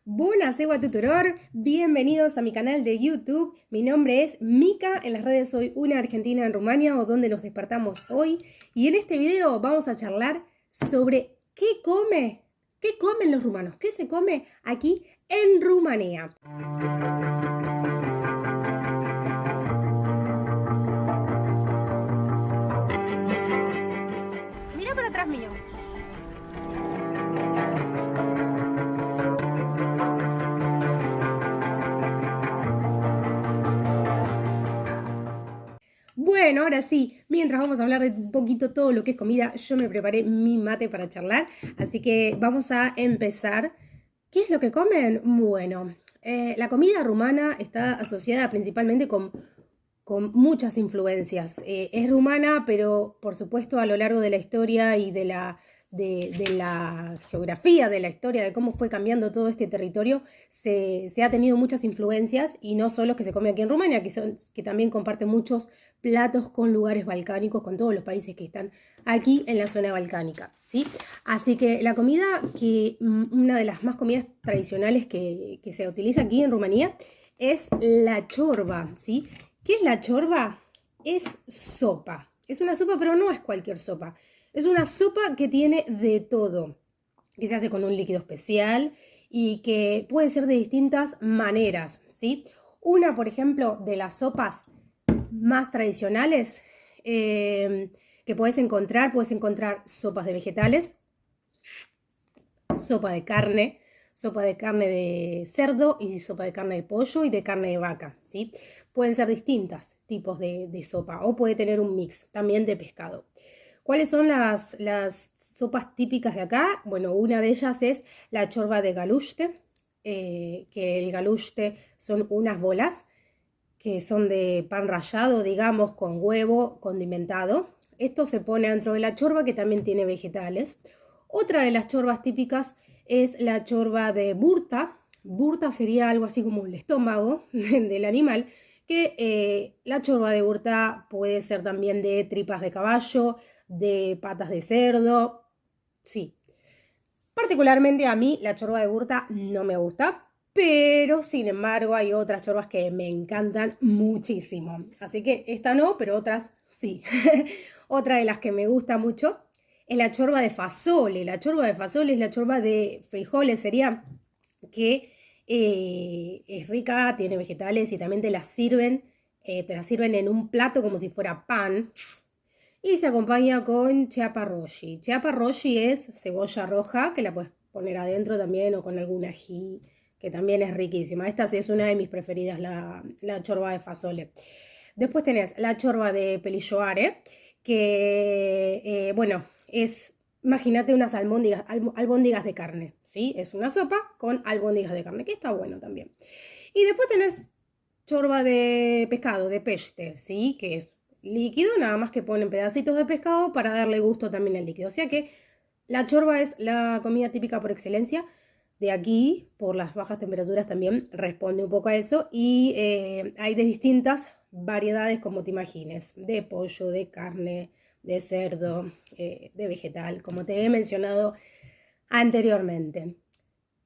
Buonasera tutoror, bienvenidos a mi canal de YouTube. Mi nombre es Mika, en las redes soy una argentina en Rumania o donde nos despertamos hoy. Y en este video vamos a charlar sobre qué comen los rumanos, qué se come aquí en Rumanía. Mira por atrás mío. Bueno, ahora sí, mientras vamos a hablar de un poquito todo lo que es comida, yo me preparé mi mate para charlar, así que vamos a empezar. ¿Qué es lo que comen? Bueno, la comida rumana está asociada principalmente con muchas influencias. Es rumana, pero por supuesto a lo largo de la historia y de la geografía, de la historia, de cómo fue cambiando todo este territorio, se ha tenido muchas influencias y no solo que se come aquí en Rumania, que también comparte muchos platos con lugares balcánicos, con todos los países que están aquí en la zona balcánica, ¿sí? Así que la comida una de las más comidas tradicionales que se utiliza aquí en Rumanía es la chorba, ¿sí? ¿Qué es la chorba? Es sopa. Es una sopa, pero no es cualquier sopa. Es una sopa que tiene de todo, que se hace con un líquido especial y que puede ser de distintas maneras, ¿sí? Una, por ejemplo, de las sopas más tradicionales que puedes encontrar sopas de vegetales, sopa de carne de cerdo y sopa de carne de pollo y de carne de vaca, ¿sí? Pueden ser distintos tipos de sopa o puede tener un mix también de pescado. ¿Cuáles son las sopas típicas de acá? Bueno, una de ellas es la chorba de galuște, que el galuște son unas bolas que son de pan rallado, digamos, con huevo condimentado. Esto se pone dentro de la chorba que también tiene vegetales. Otra de las chorbas típicas es la chorba de burta. Burta sería algo así como el estómago del animal, que la chorba de burta puede ser también de tripas de caballo, de patas de cerdo, sí. Particularmente a mí la chorba de burta no me gusta, pero sin embargo hay otras chorbas que me encantan muchísimo. Así que esta no, pero otras sí. Otra de las que me gusta mucho es la chorba de fasole. La chorba de fasole es la chorba de frijoles, sería que es rica, tiene vegetales y también te la sirven en un plato como si fuera pan. Y se acompaña con chaparroshi. Chaparroshi es cebolla roja, que la puedes poner adentro también, o con algún ají, que también es riquísima. Esta sí es una de mis preferidas, la chorba de fasole. Después tenés la chorba de pelilloare, que, bueno, imagínate unas albóndigas de carne, ¿sí? Es una sopa con albóndigas de carne, que está bueno también. Y después tenés chorba de pescado, de peste, ¿sí? Que es líquido, nada más que ponen pedacitos de pescado para darle gusto también al líquido. O sea que la chorba es la comida típica por excelencia de aquí, por las bajas temperaturas también responde un poco a eso. Y hay de distintas variedades, como te imagines, de pollo, de carne, de cerdo, de vegetal, como te he mencionado anteriormente.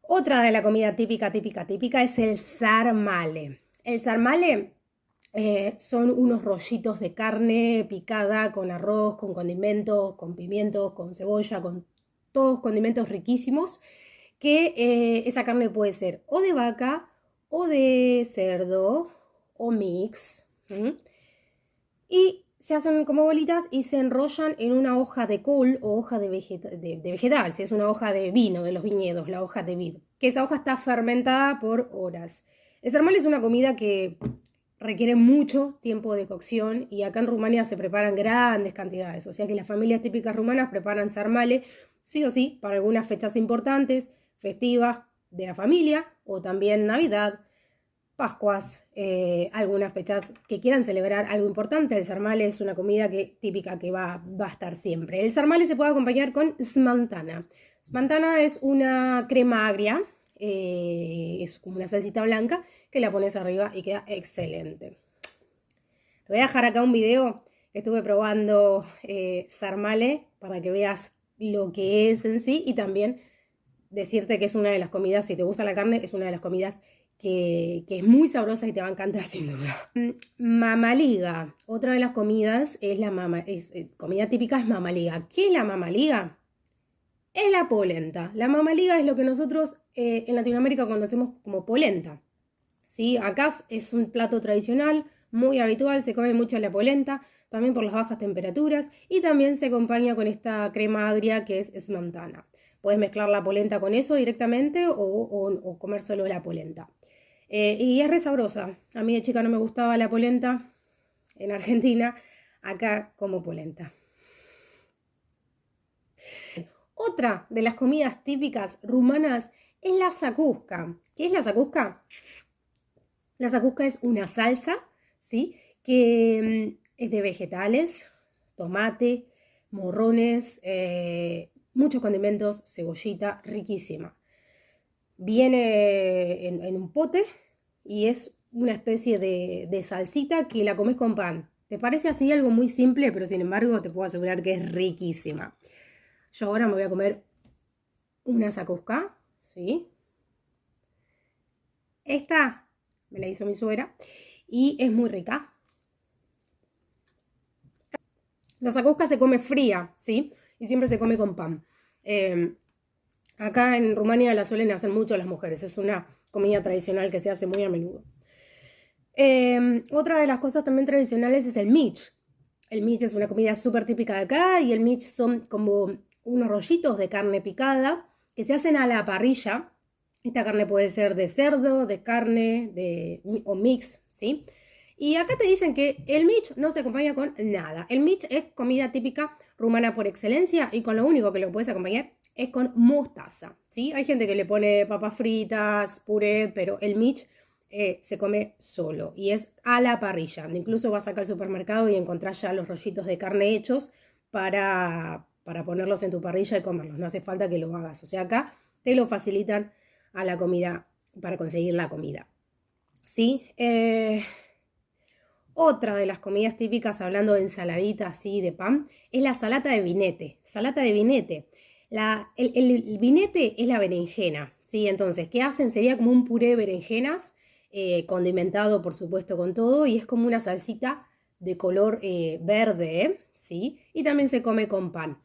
Otra de la comida típica es el sarmale. El sarmale son unos rollitos de carne picada con arroz, con condimentos, con pimientos, con cebolla, con todos condimentos riquísimos, que esa carne puede ser o de vaca o de cerdo o mix. Y se hacen como bolitas y se enrollan en una hoja de col o hoja de vegetal, si es una hoja de vino, de los viñedos, la hoja de vid, que esa hoja está fermentada por horas. El sarmal es una comida que requiere mucho tiempo de cocción y acá en Rumania se preparan grandes cantidades, o sea que las familias típicas rumanas preparan sarmale sí o sí para algunas fechas importantes, festivas de la familia o también Navidad, Pascuas, algunas fechas que quieran celebrar algo importante. El sarmale es una comida típica que va a estar siempre. El sarmale se puede acompañar con smantana. Smantana es una crema agria, es como una salsita blanca que la pones arriba y queda excelente. Te voy a dejar acá un video que estuve probando sarmale para que veas lo que es en sí y también decirte que es una de las comidas, si te gusta la carne, es una de las comidas que es muy sabrosa y te va a encantar sin duda. Mamaliga. Otra de las comidas es comida típica es mamaliga. ¿Qué es la mamaliga? Es la polenta. La mamaliga es lo que nosotros en Latinoamérica conocemos como polenta. ¿Sí? Acá es un plato tradicional, muy habitual, se come mucho la polenta, también por las bajas temperaturas, y también se acompaña con esta crema agria que es esmantana. Puedes mezclar la polenta con eso directamente o comer solo la polenta. Y es re sabrosa. A mí de chica no me gustaba la polenta en Argentina, acá como polenta. Otra de las comidas típicas rumanas es la zakusca. ¿Qué es la zakusca? La zakusca es una salsa, ¿sí? Que es de vegetales, tomate, morrones, muchos condimentos, cebollita, riquísima. Viene en un pote y es una especie de salsita que la comes con pan. ¿Te parece así algo muy simple? Pero sin embargo te puedo asegurar que es riquísima. Yo ahora me voy a comer una zakusca, ¿sí? Esta me la hizo mi suegra y es muy rica. La zakusca se come fría, ¿sí? Y siempre se come con pan. Acá en Rumania la suelen hacer mucho las mujeres. Es una comida tradicional que se hace muy a menudo. Otra de las cosas también tradicionales es el mich. El mich es una comida súper típica de acá y el mich son como unos rollitos de carne picada que se hacen a la parrilla. Esta carne puede ser de cerdo, de carne o mix, ¿sí? Y acá te dicen que el mich no se acompaña con nada. El mich es comida típica rumana por excelencia y con lo único que lo puedes acompañar es con mostaza, ¿sí? Hay gente que le pone papas fritas, puré, pero el mich se come solo y es a la parrilla. Incluso vas acá al supermercado y encontrás ya los rollitos de carne hechos para ponerlos en tu parrilla y comerlos. No hace falta que lo hagas. O sea, acá te lo facilitan a la comida para conseguir la comida. ¿Sí? Otra de las comidas típicas, hablando de ensaladita así de pan, es la salata de vinete. Salata de vinete. El vinete es la berenjena, ¿sí? Entonces, ¿qué hacen? Sería como un puré de berenjenas, condimentado por supuesto con todo, y es como una salsita de color verde, ¿sí? Y también se come con pan.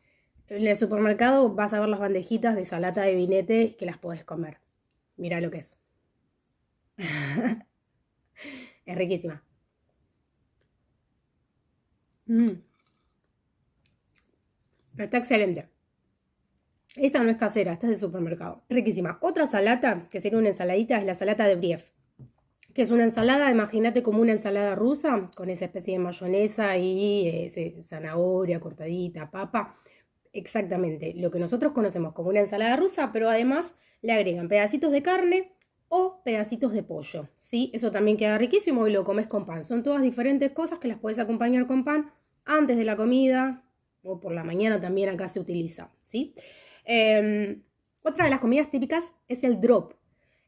En el supermercado vas a ver las bandejitas de salata de vinete que las podés comer. Mirá lo que es. Es riquísima. Está excelente. Esta no es casera, esta es de supermercado. Riquísima. Otra salata, que sería una ensaladita, es la salata de Brief. Que es una ensalada, imagínate como una ensalada rusa, con esa especie de mayonesa y zanahoria cortadita, papa. Exactamente, lo que nosotros conocemos como una ensalada rusa, pero además le agregan pedacitos de carne o pedacitos de pollo, ¿sí? Eso también queda riquísimo y lo comes con pan. Son todas diferentes cosas que las puedes acompañar con pan antes de la comida o por la mañana también acá se utiliza, ¿sí? Otra de las comidas típicas es el drop.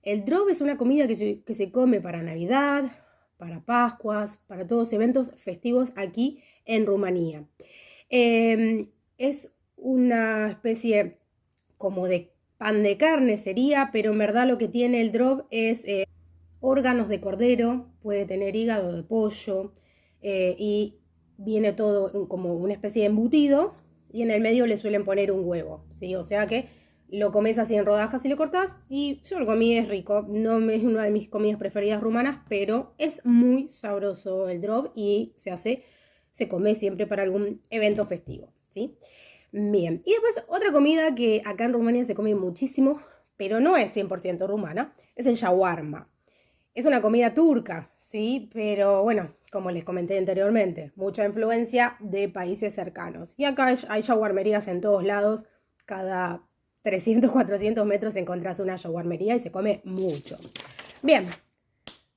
El drop es una comida que se come para Navidad, para Pascuas, para todos eventos festivos aquí en Rumanía. Es una especie como de pan de carne sería, pero en verdad lo que tiene el drop es órganos de cordero, puede tener hígado de pollo y viene todo como una especie de embutido y en el medio le suelen poner un huevo, ¿sí? O sea que lo comes así en rodajas y lo cortás y yo lo comí, es rico, no es una de mis comidas preferidas rumanas, pero es muy sabroso el drop y se come siempre para algún evento festivo, ¿sí? Bien, y después otra comida que acá en Rumania se come muchísimo, pero no es 100% rumana, es el shawarma. Es una comida turca, ¿sí? Pero bueno, como les comenté anteriormente, mucha influencia de países cercanos. Y acá hay shawarmerías en todos lados, cada 300, 400 metros encontrás una shawarmería y se come mucho. Bien,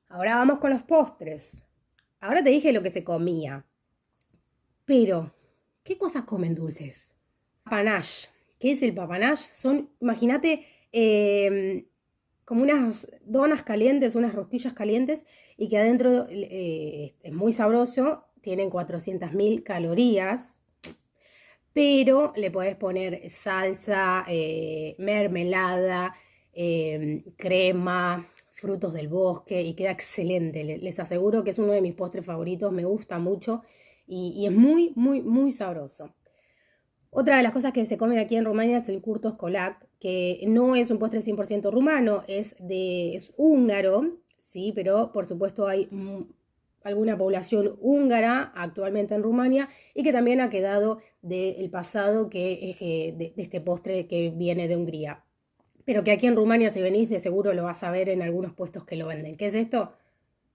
ahora vamos con los postres. Ahora te dije lo que se comía, pero ¿qué cosas comen dulces? Papanash. ¿Qué es el papanash? Son, imagínate, como unas donas calientes, unas rosquillas calientes y que adentro es muy sabroso, tienen 400.000 calorías, pero le podés poner salsa, mermelada, crema, frutos del bosque y queda excelente. Les aseguro que es uno de mis postres favoritos, me gusta mucho y es muy, muy, muy sabroso. Otra de las cosas que se come aquí en Rumania es el curtos colac, que no es un postre 100% rumano, es húngaro, ¿sí? Pero por supuesto hay alguna población húngara actualmente en Rumania y que también ha quedado del pasado que es de este postre que viene de Hungría. Pero que aquí en Rumania, si venís, de seguro lo vas a ver en algunos puestos que lo venden. ¿Qué es esto?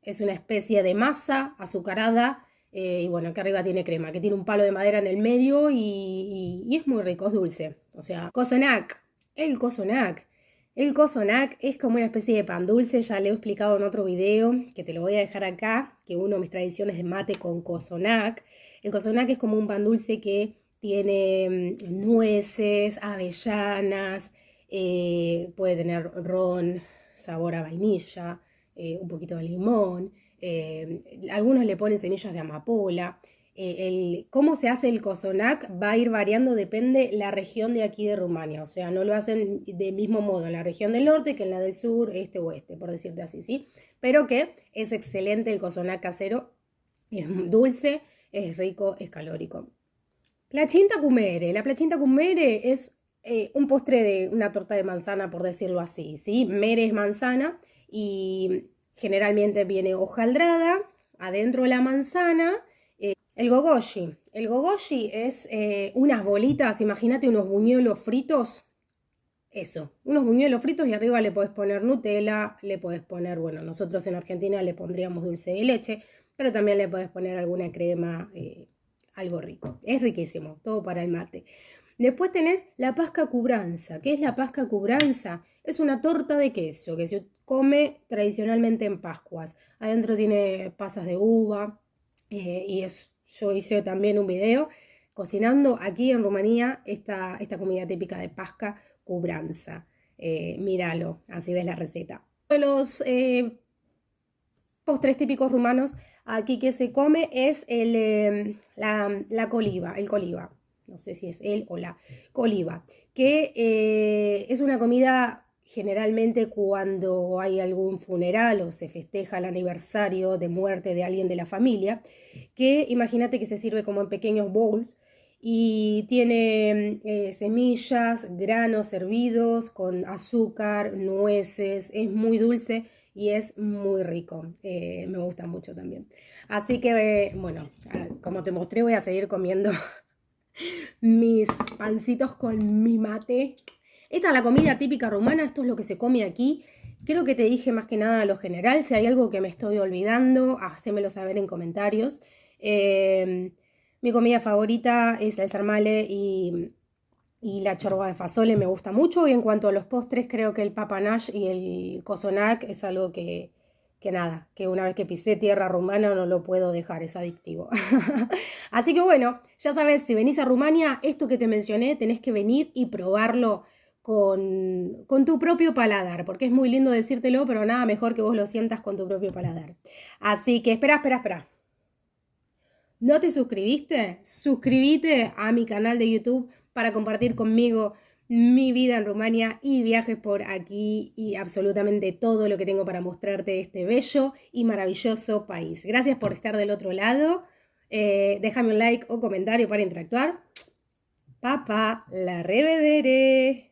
Es una especie de masa azucarada y bueno, acá arriba tiene crema, que tiene un palo de madera en el medio y es muy rico, es dulce. O sea, cosonac, el cosonac. El cosonac es como una especie de pan dulce, ya lo he explicado en otro video, que te lo voy a dejar acá, que uno de mis tradiciones es mate con cosonac. El cosonac es como un pan dulce que tiene nueces, avellanas, puede tener ron, sabor a vainilla, un poquito de limón, algunos le ponen semillas de amapola. Cómo se hace el cosonac va a ir variando, depende la región de aquí de Rumania, o sea, no lo hacen del mismo modo en la región del norte que en la del sur, este o oeste, por decirte así, ¿sí? Pero que es excelente el cosonac casero, es dulce, es rico, es calórico. Placinta cumere, la placinta cumere es un postre de una torta de manzana, por decirlo así, ¿sí? Mere es manzana y generalmente viene hojaldrada, adentro de la manzana, el gogoshi. El gogoshi es unas bolitas, imagínate unos buñuelos fritos, eso, unos buñuelos fritos y arriba le podés poner Nutella, le podés poner, bueno, nosotros en Argentina le pondríamos dulce de leche, pero también le podés poner alguna crema, algo rico. Es riquísimo, todo para el mate. Después tenés la pasca cubranza. ¿Qué es la pasca cubranza? Es una torta de queso que se come tradicionalmente en Pascuas. Adentro tiene pasas de uva yo hice también un video cocinando aquí en Rumanía esta comida típica de pasca cubranza. Míralo, así ves la receta. Uno de los postres típicos rumanos aquí que se come es la coliva, el coliva. No sé si es él o la coliva, que es una comida generalmente cuando hay algún funeral o se festeja el aniversario de muerte de alguien de la familia, que imagínate que se sirve como en pequeños bowls y tiene semillas, granos hervidos con azúcar, nueces, es muy dulce y es muy rico, me gusta mucho también. Así que, bueno, como te mostré, voy a seguir comiendo mis pancitos con mi mate. Esta es la comida típica rumana, esto es lo que se come aquí. Creo que te dije más que nada lo general, si hay algo que me estoy olvidando, hacémelo saber en comentarios. Mi comida favorita es el sarmale y la chorba de fasole, me gusta mucho. Y en cuanto a los postres, creo que el papanash y el cosonac es algo que nada, que una vez que pisé tierra rumana no lo puedo dejar, es adictivo. Así que bueno, ya sabes, si venís a Rumania, esto que te mencioné, tenés que venir y probarlo con tu propio paladar, porque es muy lindo decírtelo, pero nada mejor que vos lo sientas con tu propio paladar. Así que espera. ¿No te suscribiste? Suscríbete a mi canal de YouTube para compartir conmigo mi vida en Rumania y viajes por aquí y absolutamente todo lo que tengo para mostrarte de este bello y maravilloso país. Gracias por estar del otro lado. Déjame un like o comentario para interactuar. Papá, la revedere.